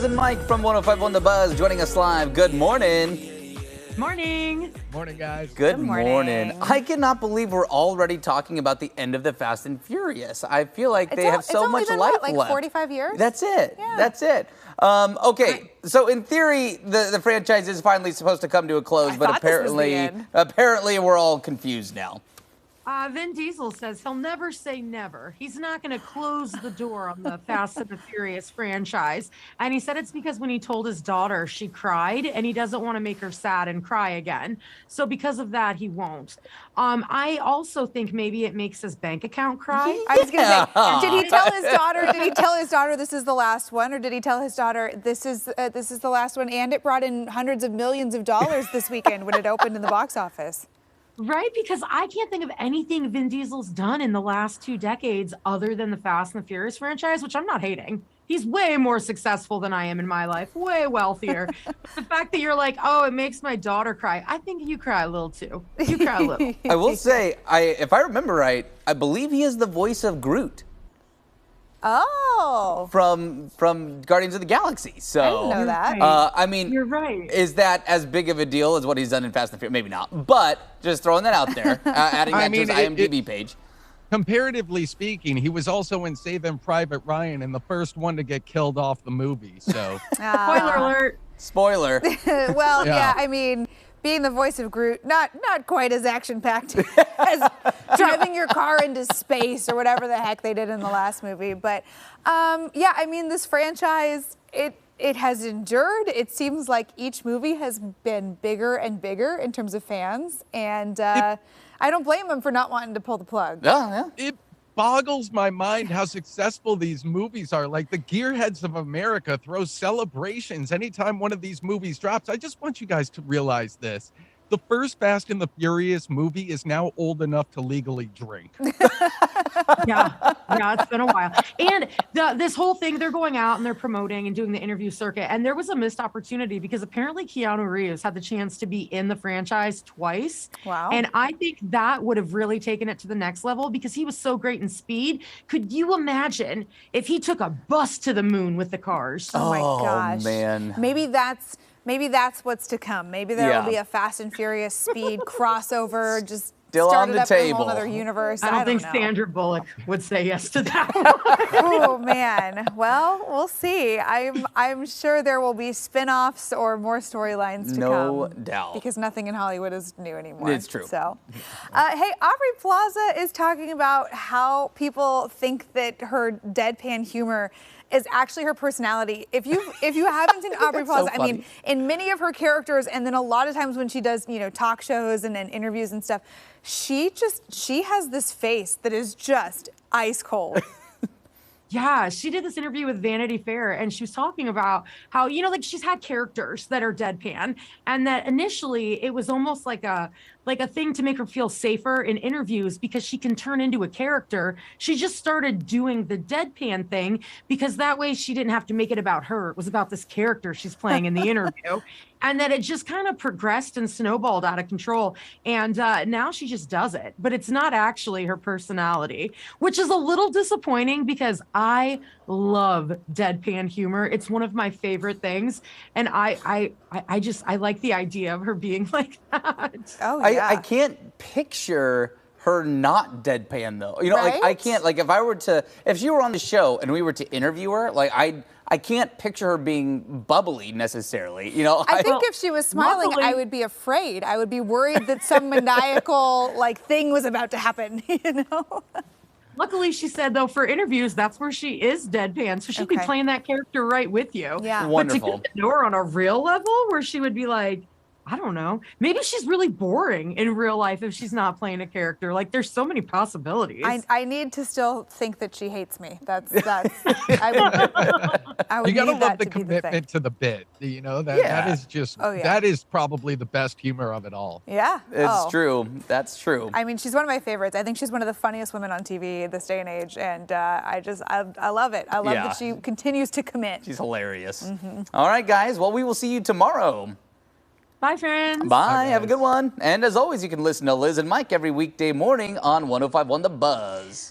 and Mike from 105.1 The Buzz joining us live. Good morning. Morning. Morning, guys. Good morning. I cannot believe we're already talking about the end of the Fast and Furious. I feel like they have so much life left. Like 45 years? That's it. Yeah. That's it. Okay, so in theory, the franchise is finally supposed to come to a close, but apparently we're all confused now. Vin Diesel says he'll never say never. He's not going to close the door on the Fast and the Furious franchise. And he said it's because when he told his daughter, she cried, and he doesn't want to make her sad and cry again. So because of that, he won't. I also think maybe it makes his bank account cry. Yeah. I was going to say, did he tell his daughter? Did he tell his daughter this is the last one, or did he tell his daughter this is the last one? And it brought in hundreds of millions of dollars this weekend when it opened in the box office. Right, because I can't think of anything Vin Diesel's done in the last 2 decades other than the Fast and the Furious franchise, which I'm not hating. He's way more successul tan I am in my life, way wealthier. The fact that you're like, oh, it makes my daughter cry. I think you cry a little too. You cry a little. I will say, if I remember right, I believe he is the voice of Groot. Oh. From Guardians of the Galaxy. So I didn't know that. I mean, you're right. Is that as big of a deal as what he's done in Fast and Furious? Maybe not, but just throwing that out there, adding that to his IMDb page. Comparatively speaking, he was also in Saving Private Ryan and the first one to get killed off the movie. So spoiler alert. Spoiler. Well, yeah, I mean, being the voice of Groot, not quite as action-packed as driving your car into space or whatever the heck they did in the last movie. But yeah, I mean, this franchise, it has endured. It seems like each movie has been bigger and bigger in terms of fans, and I don't blame them for not wanting to pull the plug. Yeah. It boggles my mind how successful these movies are. Like the Gearheads of America throw celebrations anytime one of these movies drops. I just want you guys to realize this. The first Fast and the Furious movie is now old enough to legally drink. Yeah, it's been a while. And this whole thing, they're going out and they're promoting and doing the interview circuit. And there was a missed opportunity because apparently Keanu Reeves had the chance to be in the franchise twice. Wow. And I think that would have really taken it to the next level because he was so great in Speed. Could you imagine if he took a bus to the moon with the cars? Oh my gosh. Man. Maybe that's what's to come. Maybe there will be a Fast and Furious Speed crossover. Just still on the up table. In a whole other universe. I don't think know. Sandra Bullock would say yes to that. Oh man. Well, we'll see. I'm sure there will be spin-offs or more storylines to come. No doubt. Because nothing in Hollywood is new anymore. It's true. So, hey, Aubrey Plaza is talking about how people think that her deadpan humor is actually her personality. If you haven't seen Aubrey Plaza, I mean, in many of her characters, and then a lot of times when she does, talk shows and interviews and stuff, she has this face that is just ice cold. Yeah, she did this interview with Vanity Fair, and she was talking about how, like she's had characters that are deadpan, and that initially it was almost like a thing to make her feel safer in interviews because she can turn into a character. She just started doing the deadpan thing because that way she didn't have to make it about her. It was about this character she's playing in the interview. And then it just kind of progressed and snowballed out of control. And now she just does it. But it's not actually her personality, which is a little disappointing because I love deadpan humor. It's one of my favorite things. And I like the idea of her being like that. Oh, yeah. I can't picture her not deadpan though. Right? Like I can't, like if she were on the show and we were to interview her, like I can't picture her being bubbly necessarily. I think if she was smiling, I would be afraid. I would be worried that some maniacal thing was about to happen, Luckily, she said, though, for interviews, that's where she is deadpan. So she'd be playing that character right with you. Yeah. Wonderful. But to get to know her on a real level where she would be like, I don't know. Maybe she's really boring in real life if she's not playing a character. Like, there's so many possibilities. I need to still think that she hates me. I would you gotta need love that the to be commitment to the bit. That is just that is probably the best humor of it all. Yeah. It's true. That's true. I mean, she's one of my favorites. I think she's one of the funniest women on TV this day and age, and I love it. I love that she continues to commit. She's hilarious. All right, guys. Well, we will see you tomorrow. Bye, friends. Bye. Have a good one. And as always, you can listen to Liz and Mike every weekday morning on 105.1 The Buzz.